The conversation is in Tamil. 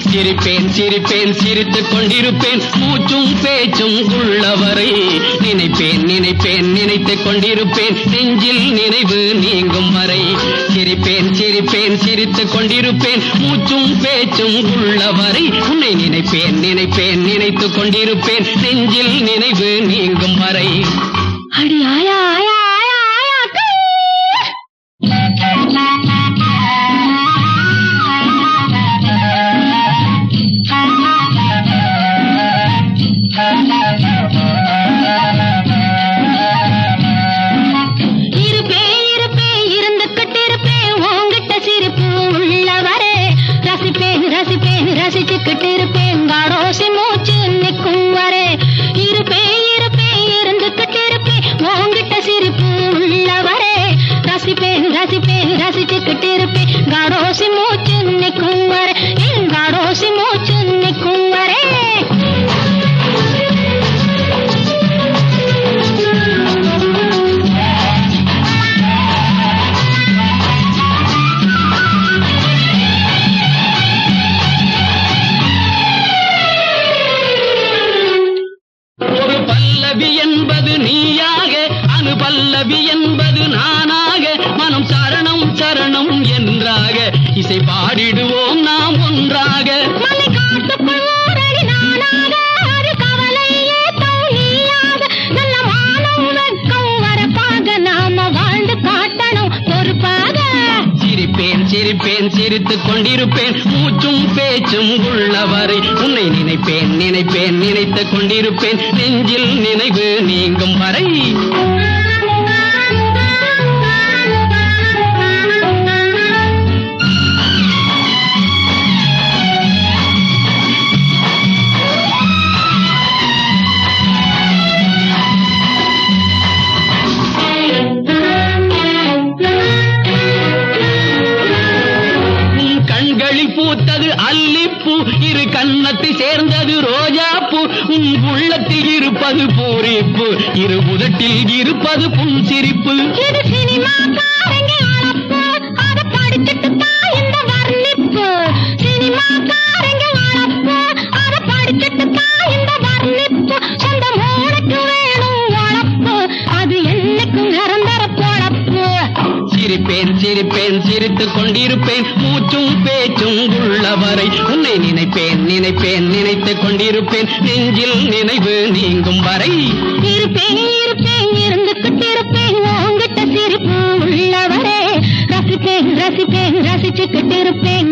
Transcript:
சிரிப்பேன் சிரிப்பேன் சிரித்துக் கொண்டிருப்பேன் மூச்சும் பேச்சும் உள்ளவரை நினைப்பேன் நினைப்பேன் நினைத்துக் கொண்டிருப்பேன் நெஞ்சில் நினைவு நீங்கும் வரை சிரிப்பேன் சிரிப்பேன் சிரித்துக் கொண்டிருப்பேன் மூச்சும் பேச்சும் உள்ளவரை உன்னை நினைப்பேன் நினைப்பேன் நினைத்துக் கொண்டிருப்பேன் நெஞ்சில் நினைவு நீங்கும் வரை. அடி ஆயா ஆயா ஆயா ஆயா ரசிச்சுக்கிட்டு இருப்பேன் காடோசி மூச்சு நிற்கும் வரே இருப்பேன் இருப்பேன் இருந்துகிட்டு இருப்பேன் உங்கிட்ட சிரிப்பு உள்ளவரே ரசிப்பேன் ரசிப்பேன் ரசிச்சுக்கிட்டு இருப்பேன் காடோசி மூச்சு நிற்கும் வரே என் காடோசி மூச்சு நிற்கும் வரே. என்பது நீயாக அனுபல்லவி என்பது நானாக மனம் சரணம் சரணம் என்றாக இசை பாடிடுவோம் நாம் ஒன்றாக. சிரிப்பேன் சிரிப்பேன் சிரித்துக் கொண்டிருப்பேன் மூச்சும் பேச்சும் உள்ளவரை உன்னை நினைப்பேன் நினைப்பேன் நினைத்துக் கொண்டிருப்பேன் நெஞ்சில் நினைவு நீங்கும் வரை. பூத்தது அல்லிப்பூ இரு கன்னத்தை சேர்ந்தது ரோஜாப்பூ உன் உள்ளத்தில் இருப்பது பூரிப்பு இரு உதட்டில் இருப்பது புன்சிரிப்பு. சிரிப்பேன் சிரிப்பேன் சிரித்துக் கொண்டிருப்பேன் மூச்சும் பேச்சும் உள்ளவரை உன்னை நினைப்பேன் நினைப்பேன் நினைத்துக் கொண்டிருப்பேன் நெஞ்சில் நினைவு நீங்கும் வரை. இருப்பேன் இருப்பேன் இருந்துகிட்டு இருப்பேன் உங்கிட்ட சிரிப்பு உள்ளவரே ரசிப்பேன் ரசிப்பேன் ரசிச்சுக்கிட்டு இருப்பேன்